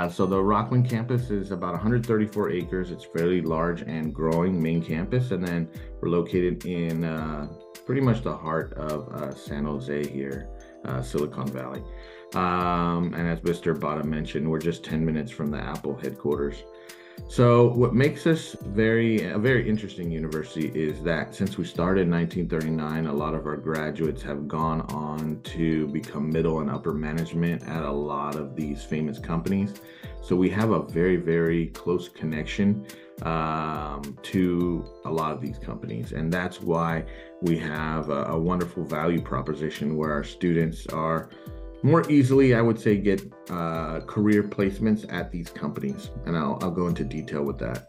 So the Rockland campus is about 134 acres. It's fairly large and growing main campus. And then we're located in pretty much the heart of San Jose here, Silicon Valley. And as Mr. Bhatta mentioned, we're just 10 minutes from the Apple headquarters. So what makes us a very interesting university is that since we started in 1939, a lot of our graduates have gone on to become middle and upper management at a lot of these famous companies. So we have a very close connection to a lot of these companies. And that's why we have a wonderful value proposition where our students are more easily, I would say, get career placements at these companies. And I'll go into detail with that.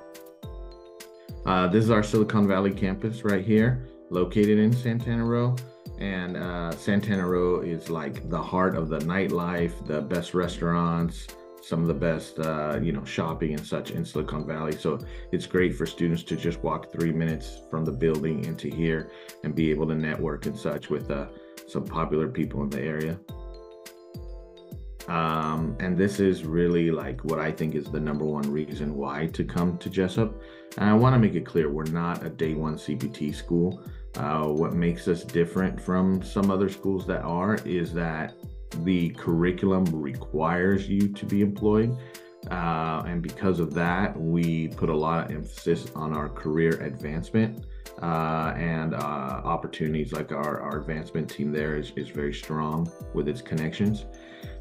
This is our Silicon Valley campus right here, located in Santana Row. And Santana Row is like the heart of the nightlife, the best restaurants, some of the best, shopping and such in Silicon Valley. So it's great for students to just walk 3 minutes from the building into here and be able to network and such with some popular people in the area. And this is really like what I think is the number one reason why to come to Jessup. And I want to make it clear, we're not a day one CPT school. What makes us different from some other schools that are is that the curriculum requires you to be employed. And because of that, we put a lot of emphasis on our career advancement and opportunities. Like our advancement team there is very strong with its connections.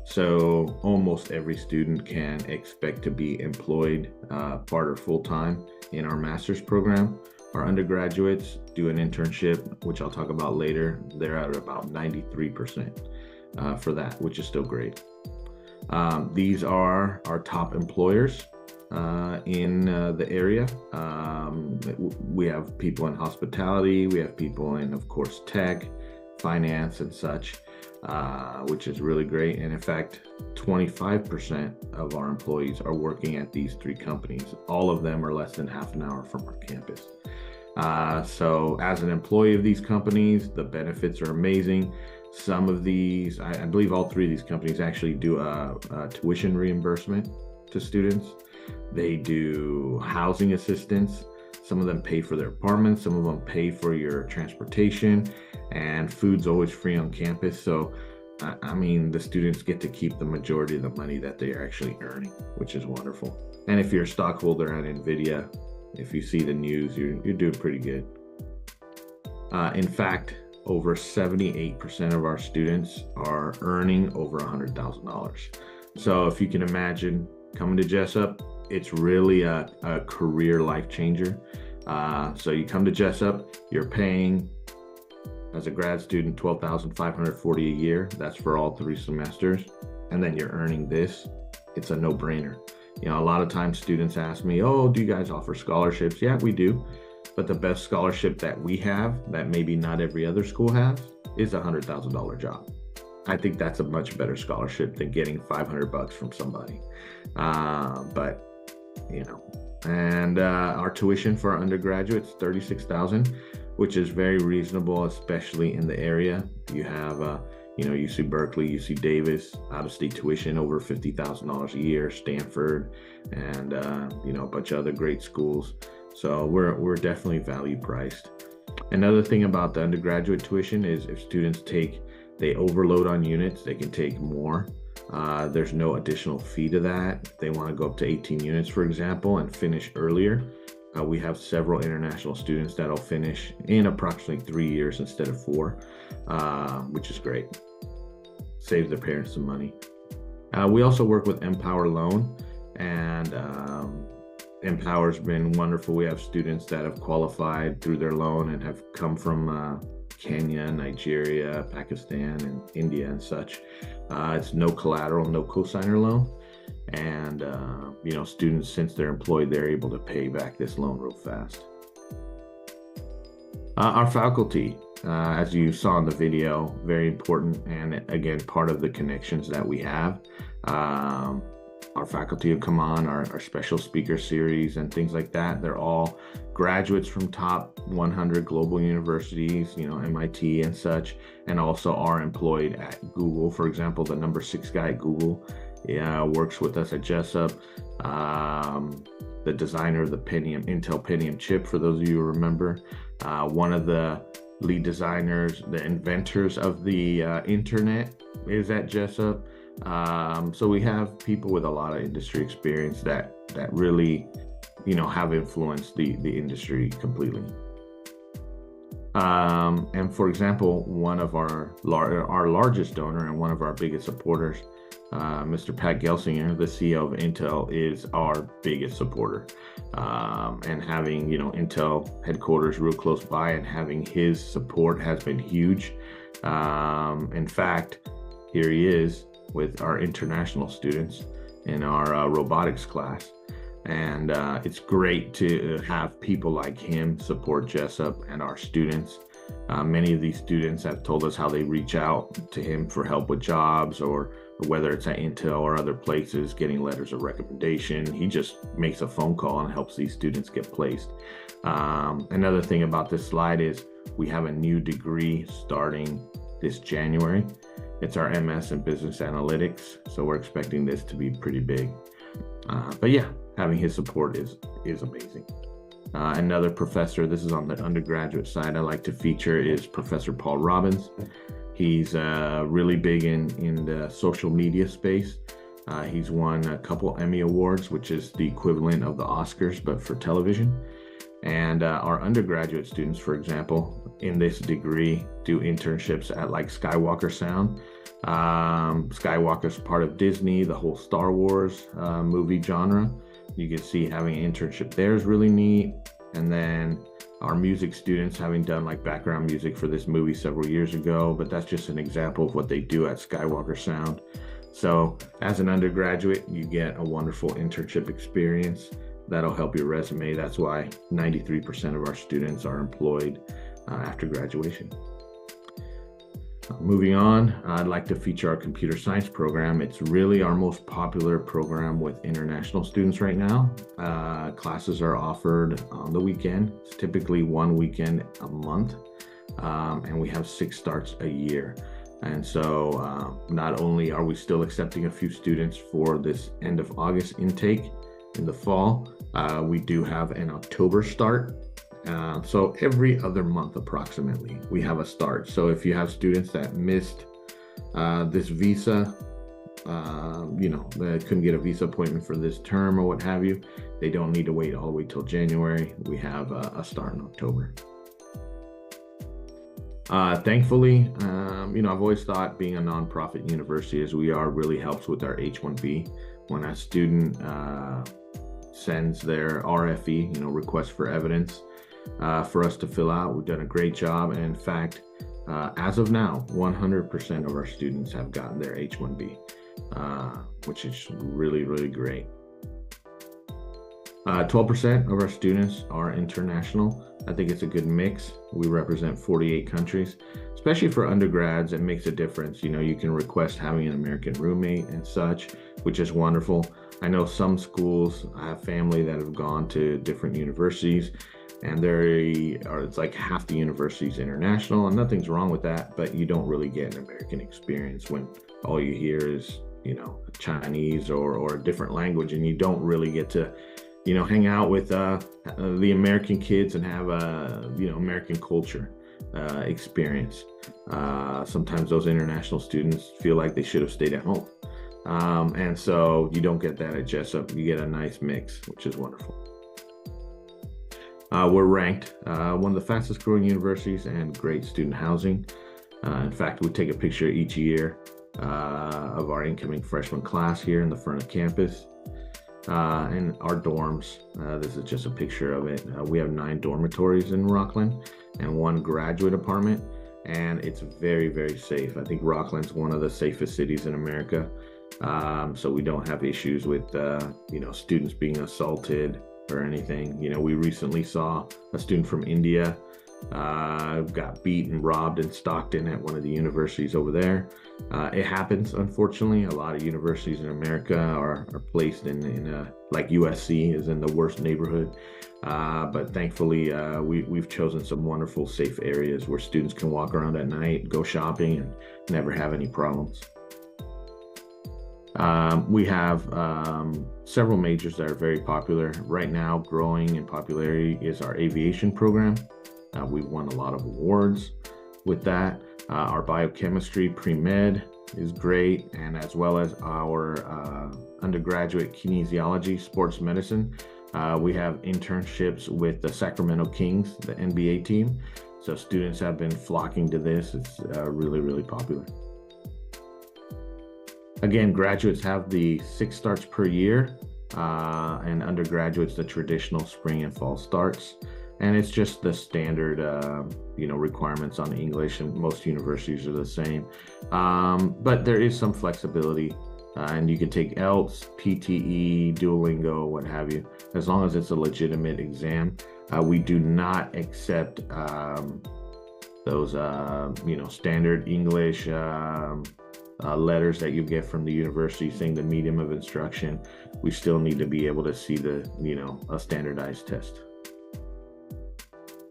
So almost every student can expect to be employed part or full time in our master's program. Our undergraduates do an internship, which I'll talk about later. They're at about 93% for that, which is still great. These are our top employers in the area. We have people in hospitality, we have people in, of course, tech, finance and such, which is really great. And in fact, 25% of our employees are working at these three companies. All of them are less than half an hour from our campus. So as an employee of these companies, the benefits are amazing. Some of these, I believe all three of these companies actually do a tuition reimbursement to students. They do housing assistance. Some of them pay for their apartments. Some of them pay for your transportation, and food's always free on campus. So, I mean, the students get to keep the majority of the money that they are actually earning, which is wonderful. And if you're a stockholder at NVIDIA, if you see the news, you're doing pretty good. In fact, over 78% of our students are earning over $100,000. So if you can imagine coming to Jessup, it's really a career life changer. So you come to Jessup, you're paying as a grad student $12,540 a year. That's for all 3 semesters. And then you're earning this. It's a no-brainer. You know, a lot of times students ask me, oh, do you guys offer scholarships? Yeah, we do. But the best scholarship that we have, that maybe not every other school has, is a $100,000 job. I think that's a much better scholarship than getting $500 from somebody. But you know, and our tuition for our undergraduates, $36,000, which is very reasonable, especially in the area. You have, UC Berkeley, UC Davis, out-of-state tuition over $50,000 a year, Stanford, and a bunch of other great schools. So we're definitely value priced. Another thing about the undergraduate tuition is if students they overload on units, they can take more. There's no additional fee to that. If they want to go up to 18 units, for example, and finish earlier, we have several international students that'll finish in approximately 3 years instead of 4, which is great. Saves their parents some money. We also work with Empower Loan, and Empower's been wonderful. We have students that have qualified through their loan and have come from Kenya, Nigeria, Pakistan, and India and such. It's no collateral, no cosigner loan. And, students, since they're employed, they're able to pay back this loan real fast. Our faculty, as you saw in the video, very important. And again, part of the connections that we have. Our faculty who come on our special speaker series and things like that, they're all graduates from top 100 global universities, MIT and such, and also are employed at Google. For example, the number 6 guy at Google works with us at Jessup. The designer of the Intel Pentium chip, for those of you who remember. One of the lead designers, the inventors of the internet is at Jessup. So we have people with a lot of industry experience that really, have influenced the industry completely. And for example, one of our largest donor and one of our biggest supporters, Mr. Pat Gelsinger, the CEO of Intel, is our biggest supporter. And having, Intel headquarters real close by and having his support has been huge. In fact, here he is with our international students in our robotics class. And it's great to have people like him support Jessup and our students. Many of these students have told us how they reach out to him for help with jobs, or whether it's at Intel or other places, getting letters of recommendation. He just makes a phone call and helps these students get placed. Another thing about this slide is we have a new degree starting this January. It's our MS in Business Analytics, so we're expecting this to be pretty big. But yeah, having his support is amazing. Another professor, this is on the undergraduate side, I like to feature is Professor Paul Robbins. He's really big in the social media space. He's won a couple Emmy Awards, which is the equivalent of the Oscars, but for television. And our undergraduate students, for example, in this degree, do internships at like Skywalker Sound. Skywalker's part of Disney, the whole Star Wars movie genre. You can see having an internship there is really neat. And then our music students, having done like background music for this movie several years ago, but that's just an example of what they do at Skywalker Sound. So as an undergraduate, you get a wonderful internship experience that'll help your resume. That's why 93% of our students are employed after graduation. Moving on, I'd like to feature our computer science program. It's really our most popular program with international students right now. Classes are offered on the weekend. It's typically one weekend a month, and we have 6 starts a year. And so not only are we still accepting a few students for this end of August intake in the fall, we do have an October start. So every other month approximately we have a start. So if you have students that missed this visa, that couldn't get a visa appointment for this term or what have you, they don't need to wait all the way till January. We have a start in October. Thankfully, I've always thought being a nonprofit university, as we are, really helps with our H-1B. When a student sends their RFE, request for evidence, for us to fill out, we've done a great job. And in fact, as of now, 100% of our students have gotten their H-1B, which is really, really great. 12% of our students are international. I think it's a good mix. We represent 48 countries. Especially for undergrads, it makes a difference. You can request having an American roommate and such, which is wonderful. I know some schools, I have family that have gone to different universities, and it's like half the university's international, and nothing's wrong with that, but you don't really get an American experience when all you hear is, Chinese or a different language, and you don't really get to, hang out with the American kids and have a, American culture experience. Sometimes those international students feel like they should have stayed at home. And so you don't get that at Jessup. You get a nice mix, which is wonderful. We're ranked one of the fastest growing universities and great student housing. In fact, we take a picture each year of our incoming freshman class here in the front of campus. And our dorms, this is just a picture of it. We have 9 dormitories in Rockland and 1 graduate apartment, and it's very, very safe. I think Rockland's one of the safest cities in America. So we don't have issues with, students being assaulted or anything. We recently saw a student from India got beat and robbed in Stockton at one of the universities over there. It happens, unfortunately. A lot of universities in America are placed in like USC is in the worst neighborhood. But thankfully, we've chosen some wonderful, safe areas where students can walk around at night, go shopping, and never have any problems. We have several majors that are very popular. Right now, growing in popularity is our aviation program. We've won a lot of awards with that. Our biochemistry pre-med is great, and as well as our undergraduate kinesiology, sports medicine. We have internships with the Sacramento Kings, the NBA team. So students have been flocking to this. It's really, really popular. Again, graduates have the 6 starts per year, and undergraduates, the traditional spring and fall starts. And it's just the standard, requirements on English, and most universities are the same. But there is some flexibility, and you can take ELTS, PTE, Duolingo, what have you, as long as it's a legitimate exam. We do not accept those, standard English letters that you get from the university saying the medium of instruction. We still need to be able to see a standardized test.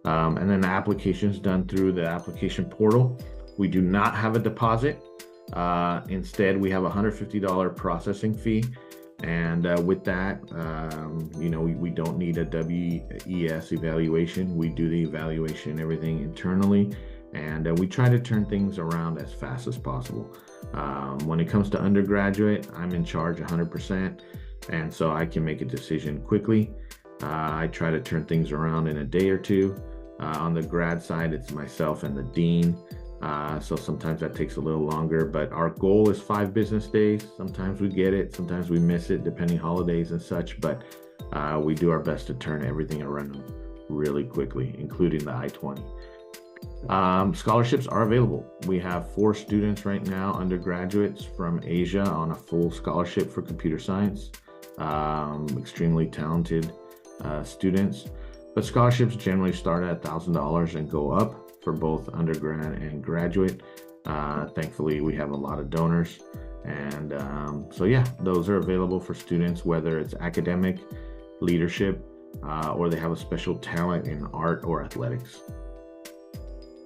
And then the application is done through the application portal. We do not have a deposit. Instead, we have a $150 processing fee. And with that, we don't need a WES evaluation. We do the evaluation and everything internally. And we try to turn things around as fast as possible. When it comes to undergraduate, I'm in charge 100%. And so I can make a decision quickly. I try to turn things around in a day or two. On the grad side, it's myself and the dean. So sometimes that takes a little longer, but our goal is 5 business days. Sometimes we get it, sometimes we miss it, depending holidays and such, but we do our best to turn everything around really quickly, including the I-20. Scholarships are available. We have 4 students right now, undergraduates from Asia, on a full scholarship for computer science. Extremely talented students. But scholarships generally start at $1,000 and go up for both undergrad and graduate. Thankfully, we have a lot of donors. And those are available for students, whether it's academic, leadership, or they have a special talent in art or athletics.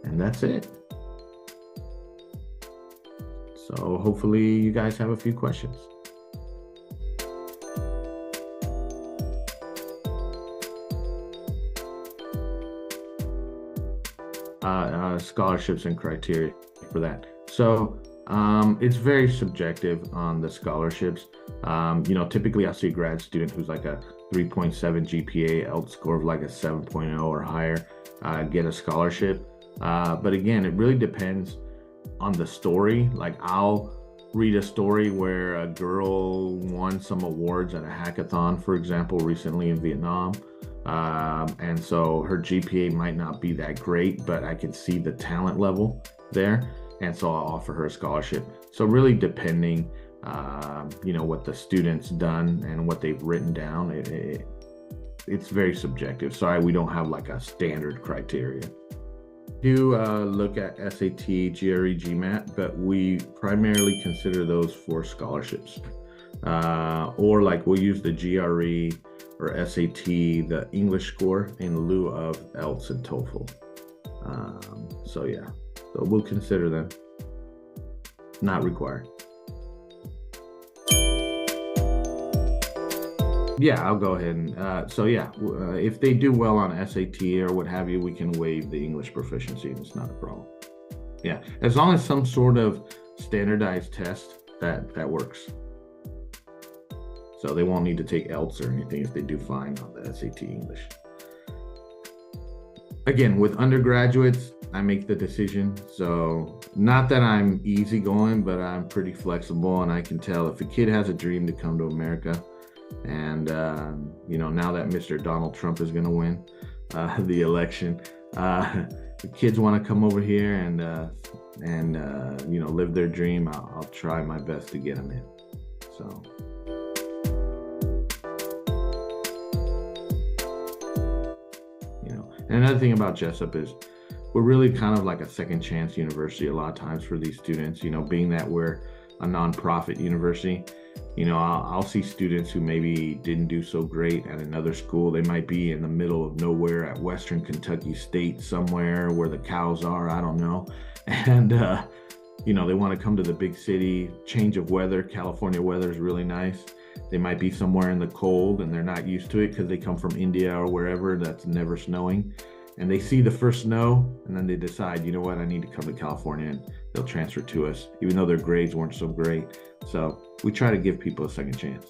And that's it. So hopefully you guys have a few questions. Scholarships and criteria for that. So it's very subjective on the scholarships. Typically I'll see a grad student who's like a 3.7 GPA, ELT score of like a 7.0 or higher, get a scholarship. But again, it really depends on the story. Like, I'll read a story where a girl won some awards at a hackathon, for example, recently in Vietnam. And so her GPA might not be that great, but I can see the talent level there. And so I'll offer her a scholarship. So really depending, what the student's done and what they've written down, it's very subjective. Sorry, we don't have like a standard criteria. Do look at SAT, GRE, GMAT, but we primarily consider those for scholarships. Or like we'll use the GRE or SAT, the English score, in lieu of ELTS and TOEFL. So we'll consider them. Not required. Yeah, I'll go ahead and, if they do well on SAT or what have you, we can waive the English proficiency. It's not a problem. Yeah, as long as some sort of standardized test, that works. So they won't need to take ELTS or anything if they do fine on the SAT English. Again, with undergraduates, I make the decision. So not that I'm easygoing, but I'm pretty flexible, and I can tell if a kid has a dream to come to America, and now that Mr. Donald Trump is going to win the election, the kids want to come over here and live their dream. I'll try my best to get them in. So. And another thing about Jessup is we're really kind of like a second chance university a lot of times for these students, being that we're a nonprofit university. I'll see students who maybe didn't do so great at another school. They might be in the middle of nowhere at Western Kentucky State somewhere where the cows are, I don't know. And they want to come to the big city, change of weather. California weather is really nice. They might be somewhere in the cold and they're not used to it because they come from India or wherever that's never snowing. And they see the first snow and then they decide, you know what, I need to come to California, and they'll transfer to us, even though their grades weren't so great. So we try to give people a second chance.